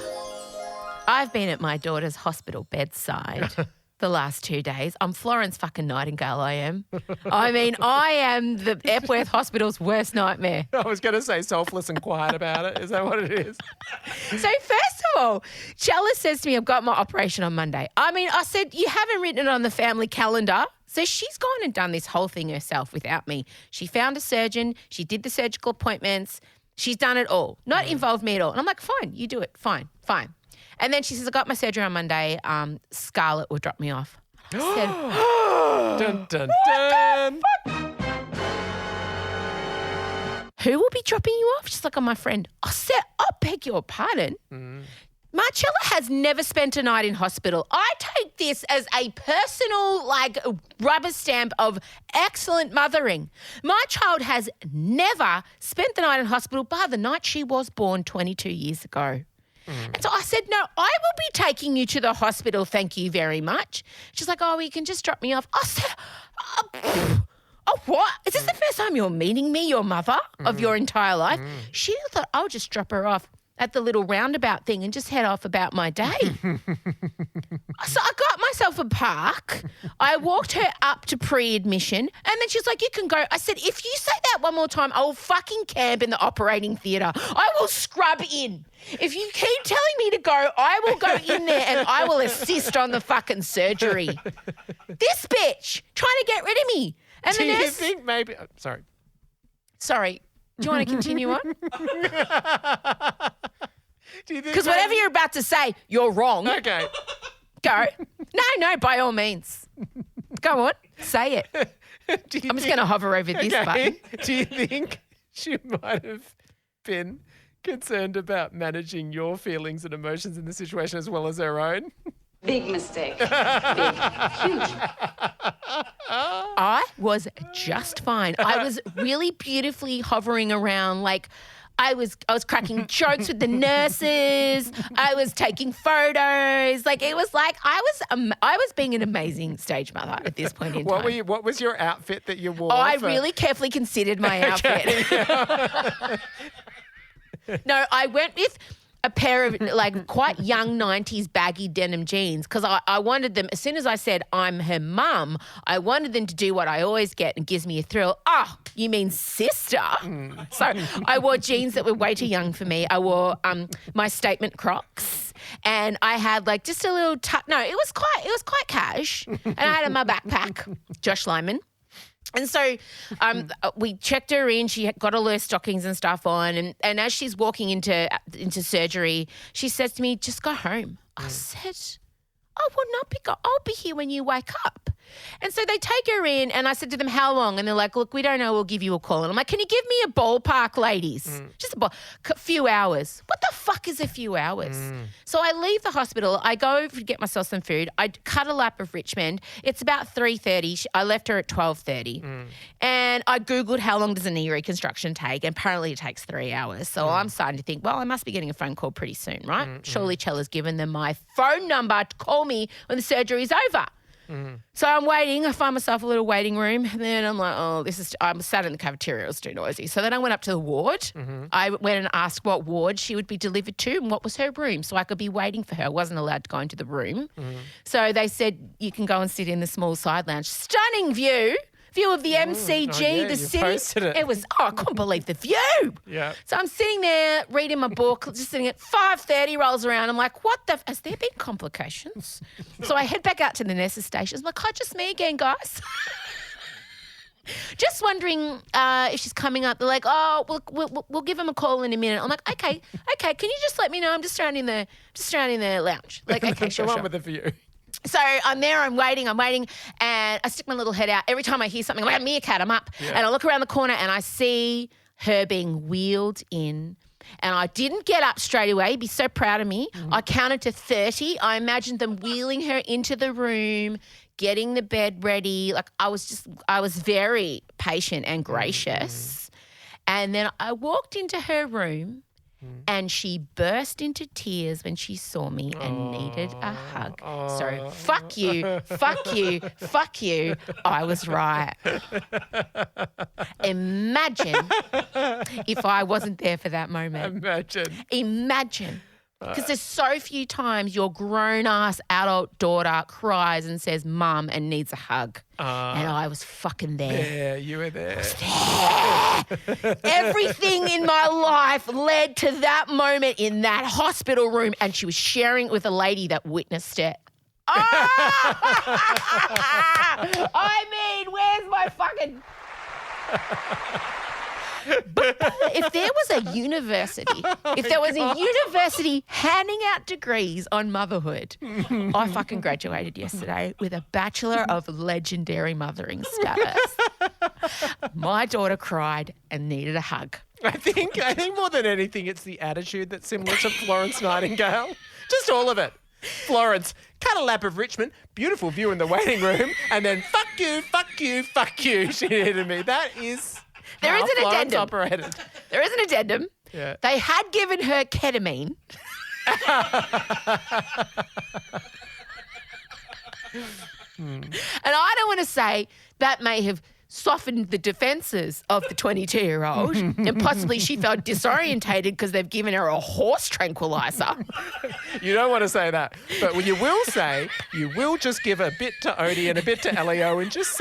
I've been at my daughter's hospital bedside the last 2 days. I'm Florence fucking Nightingale, I am. I mean, I am the Epworth Hospital's worst nightmare. I was going to say selfless and quiet about it. Is that what it is? So first of all, Chella says to me, I've got my operation on Monday. I mean, I said, you haven't written it on the family calendar. So she's gone and done this whole thing herself without me. She found a surgeon. She did the surgical appointments. She's done it all. Not involved me at all. And I'm like, fine, you do it. Fine. And then she says, I got my surgery on Monday. Scarlett will drop me off. And I said, dun, dun, dun. Who will be dropping you off? She's like, oh, my friend. I said, I beg your pardon. Marcella has never spent a night in hospital. I take this as a personal, rubber stamp of excellent mothering. My child has never spent the night in hospital bar the night she was born 22 years ago. And so I said, no, I will be taking you to the hospital, thank you very much. She's like, oh, you can just drop me off. I said, oh, what? Is this the first time you're meeting me, your mother, of your entire life? She thought I'll just drop her off at the little roundabout thing and just head off about my day. So I got myself a park. I walked her up to pre-admission and then she's like, you can go. I said, if you say that one more time, I will fucking camp in the operating theatre. I will scrub in. If you keep telling me to go, I will go in there and I will assist on the fucking surgery. This bitch trying to get rid of me. And Do the nurse, you think maybe... Sorry. Do you want to continue on? Do you think Because whatever you're about to say, you're wrong. Okay. Go. No, by all means. Go on. Say it. I'm just going to hover over this button. Do you think she might have been concerned about managing your feelings and emotions in the situation as well as her own? Big mistake. Big. Huge. I was just fine. I was really beautifully hovering around. I was cracking jokes with the nurses. I was taking photos. Like it was like I was being an amazing stage mother at this point in time. What was your outfit that you wore? Oh, I really carefully considered my outfit. No, I went with a pair of like quite young 90s baggy denim jeans because I wanted them, as soon as I said I'm her mum, I wanted them to do what I always get and gives me a thrill. Oh, you mean sister? So I wore jeans that were way too young for me. I wore my statement Crocs and I had like just a little it was quite cash. And I had in my backpack, Josh Lyman. And so we checked her in. She got all her stockings and stuff on. And as she's walking into surgery, she says to me, just go home. I said, I will not be I'll be here when you wake up. And so they take her in and I said to them, how long? And they're like, look, we don't know. We'll give you a call. And I'm like, can you give me a ballpark, ladies? Just a few hours. What the fuck is a few hours? So I leave the hospital. I go to get myself some food. I cut a lap of Richmond. It's about 3:30. I left her at 12:30. And I Googled how long does a knee reconstruction take? And apparently it takes 3 hours. So I'm starting to think, well, I must be getting a phone call pretty soon, right? Surely Chella's given them my phone number to call me when the surgery's over. So I'm waiting. I find myself a little waiting room. And then I'm like, I'm sat in the cafeteria. It was too noisy. So then I went up to the ward. I went and asked what ward she would be delivered to and what was her room so I could be waiting for her. I wasn't allowed to go into the room. So they said, you can go and sit in the small side lounge. Stunning view of the MCG, the city. It was, I couldn't believe the view. Yeah. So I'm sitting there reading my book, just sitting at 5:30 rolls around. I'm like, has there been complications? So I head back out to the nurses' station. I'm like, hi, just me again, guys. Just wondering if she's coming up. They're like, we'll give him a call in a minute. I'm like, okay. Can you just let me know? I'm just around in the lounge. Like, okay, sure. The one with the view. So I'm there, I'm waiting, and I stick my little head out. Every time I hear something, I'm like, meerkat, I'm up. Yeah. And I look around the corner and I see her being wheeled in. And I didn't get up straight away. He'd be so proud of me. I counted to 30. I imagined them wheeling her into the room, getting the bed ready. Like I was very patient and gracious. And then I walked into her room. And she burst into tears when she saw me and needed a hug. So fuck you. I was right. Imagine if I wasn't there for that moment. Imagine. Because there's so few times your grown-ass adult daughter cries and says mum and needs a hug. And I was fucking there. Yeah, you were there. Everything in my life led to that moment in that hospital room, and she was sharing it with a lady that witnessed it. I mean, where's my fucking... If there was a university handing out degrees on motherhood, I fucking graduated yesterday with a Bachelor of Legendary Mothering status. My daughter cried and needed a hug. I think more than anything, it's the attitude that's similar to Florence Nightingale. Just all of it. Florence, cut a lap of Richmond, beautiful view in the waiting room, and then fuck you, she needed me. That is... There is an addendum. Operated. There is an addendum. Yeah. They had given her ketamine. And I don't want to say that may have softened the defences of the 22-year-old and possibly she felt disorientated because they've given her a horse tranquilizer. You don't want to say that. But what you will say, you will just give a bit to Odie and a bit to Leo and just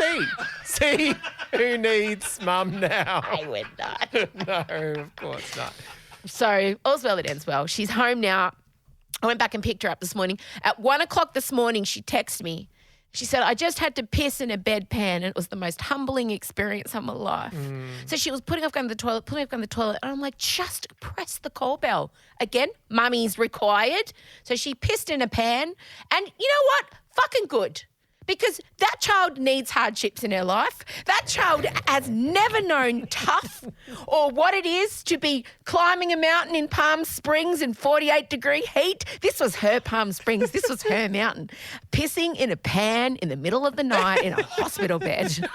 see who needs mum now. I would not. No, of course not. So all's well that ends well. She's home now. I went back and picked her up this morning. At 1 o'clock this morning, she texted me. She said, I just had to piss in a bedpan and it was the most humbling experience of my life. So she was putting off going to the toilet. And I'm like, just press the call bell. Again, mummy's required. So she pissed in a pan. And you know what? Fucking good. Because that child needs hardships in her life. That child has never known tough or what it is to be climbing a mountain in Palm Springs in 48-degree heat. This was her Palm Springs. This was her mountain. Pissing in a pan in the middle of the night in a hospital bed.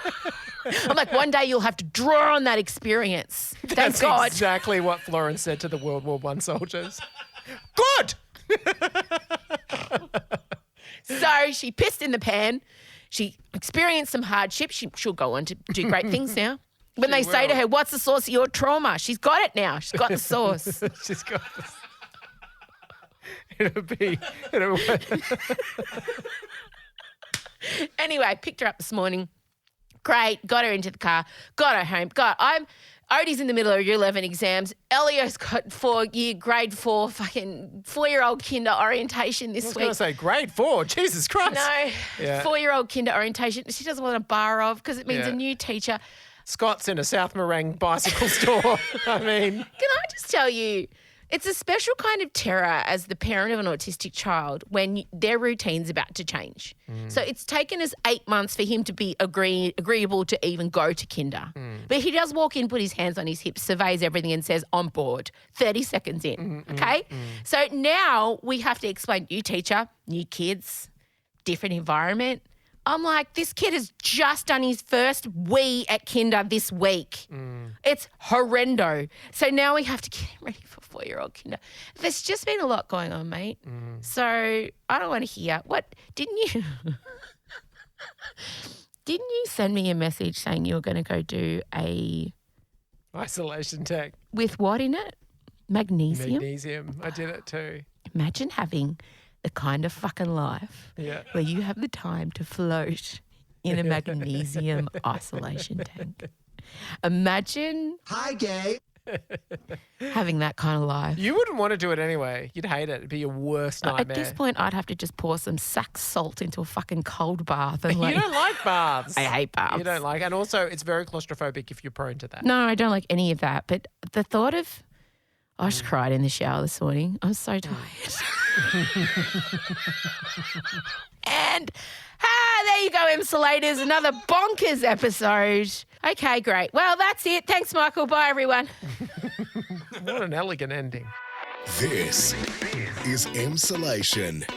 I'm like, one day you'll have to draw on that experience. Thank That's God. exactly what Florence said to the World War I soldiers. Good! So she pissed in the pan. She experienced some hardship. She'll go on to do great things now. When they say to her, what's the source of your trauma? She's got it now. She's got the source. She's got this. It'll Anyway, picked her up this morning. Great. Got her into the car. Got her home. Odie's in the middle of year 11 exams. Elio's got grade 4 fucking 4-year-old kinder orientation this week. I was going to say grade 4. Jesus Christ. No, Yeah. 4-year-old kinder orientation. She doesn't want a bar of because it means Yeah. a new teacher. Scott's in a South Morang bicycle store. I mean, Can I just tell you, it's a special kind of terror as the parent of an autistic child when their routine's about to change. So it's taken us 8 months for him to be agreeable to even go to kinder. But he does walk in, put his hands on his hips, surveys everything and says, on board, 30 seconds in, okay? So now we have to explain, new teacher, new kids, different environment. I'm like, this kid has just done his first wee at kinder this week. It's horrendo. So now we have to get him ready for 4-year-old kinder. There's just been a lot going on, mate. So I don't want to hear. What, didn't you send me a message saying you were going to go do a isolation tech. with what in it? Magnesium? Magnesium. I did it too. Imagine having the kind of fucking life Yeah. where you have the time to float in a magnesium isolation tank. Imagine Hi, gay. having that kind of life. You wouldn't want to do it anyway. You'd hate it. It'd be your worst nightmare. At this point, I'd have to just pour some Sax salt into a fucking cold bath. And You don't like baths. I hate baths. You don't like, and also it's very claustrophobic if you're prone to that. No, I don't like any of that. But the thought of, I just cried in the shower this morning. I'm so tired. And there you go, Insulators. Another bonkers episode. Okay, great. Well, that's it. Thanks, Michael. Bye, everyone. What an elegant ending. This is Emsolation.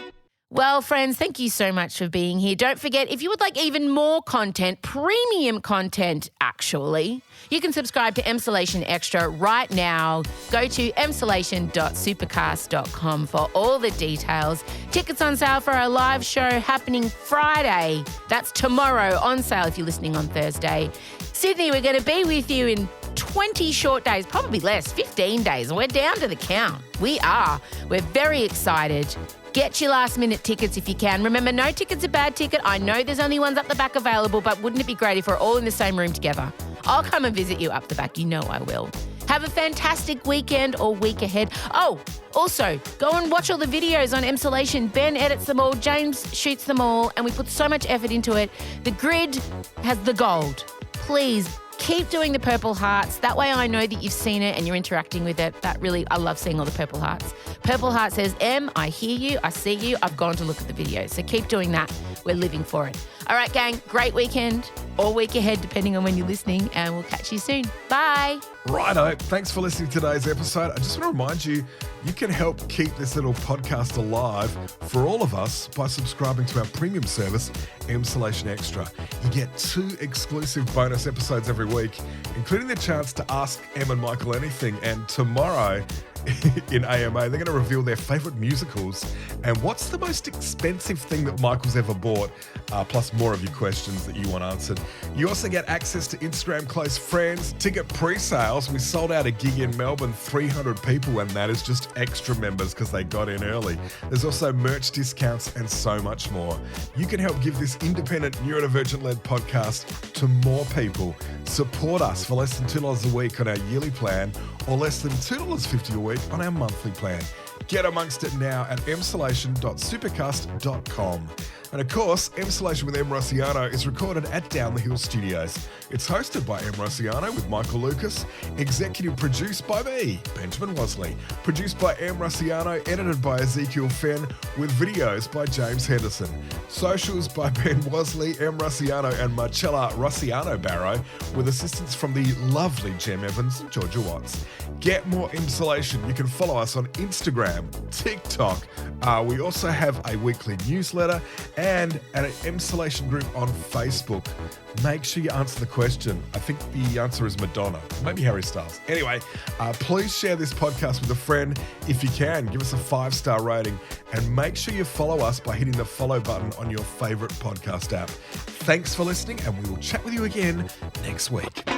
Well, friends, thank you so much for being here. Don't forget, if you would like even more content, premium content, actually, you can subscribe to Emsolation Extra right now. Go to emsolation.supercast.com for all the details. Tickets on sale for our live show happening Friday. That's tomorrow, on sale if you're listening on Thursday. Sydney, we're going to be with you in 20 short days, probably less, 15 days, and we're down to the count. We are. We're very excited. Get your last-minute tickets if you can. Remember, no ticket's a bad ticket. I know there's only ones up the back available, but wouldn't it be great if we're all in the same room together? I'll come and visit you up the back. You know I will. Have a fantastic weekend or week ahead. Oh, also, go and watch all the videos on Emsolation. Ben edits them all. James shoots them all, and we put so much effort into it. The grid has the gold. Please keep doing the purple hearts. That way I know that you've seen it and you're interacting with it. That really, I love seeing all the purple hearts. Purple heart says, Em, I hear you, I see you, I've gone to look at the video. So keep doing that. We're living for it. All right, gang, great weekend or week ahead, depending on when you're listening, and we'll catch you soon. Bye. Righto, thanks for listening to today's episode. I just want to remind you, you can help keep this little podcast alive for all of us by subscribing to our premium service, Emsolation Extra. You get 2 exclusive bonus episodes every week, including the chance to ask Em and Michael anything. And tomorrow in AMA, they're going to reveal their favourite musicals and what's the most expensive thing that Michael's ever bought, plus more of your questions that you want answered. You also get access to Instagram close friends, ticket pre-sales. We sold out a gig in Melbourne, 300 people, and that is just extra members because they got in early. There's also merch discounts and so much more. You can help give this independent neurodivergent-led podcast to more people. Support us for less than $2 a week on our yearly plan or less than $2.50 a week on our monthly plan. Get amongst it now at emsolation.supercast.com. And of course, Emsolation with Em Rossiano is recorded at Down the Hill Studios. It's hosted by Em Rossiano with Michael Lucas, executive produced by me, Benjamin Wasley, produced by Em Rossiano, edited by Ezekiel Fenn, with videos by James Henderson. Socials by Ben Wasley, Em Rossiano and Marcella Rossiano Barrow, with assistance from the lovely Jem Evans and Georgia Watts. Get more Emsolation. You can follow us on Instagram, TikTok. We also have a weekly newsletter and an Emsolation group on Facebook. Make sure you answer the question. I think the answer is Madonna, maybe Harry Styles. Anyway, please share this podcast with a friend if you can. Give us a 5-star rating and make sure you follow us by hitting the follow button on your favorite podcast app. Thanks for listening, and we will chat with you again next week.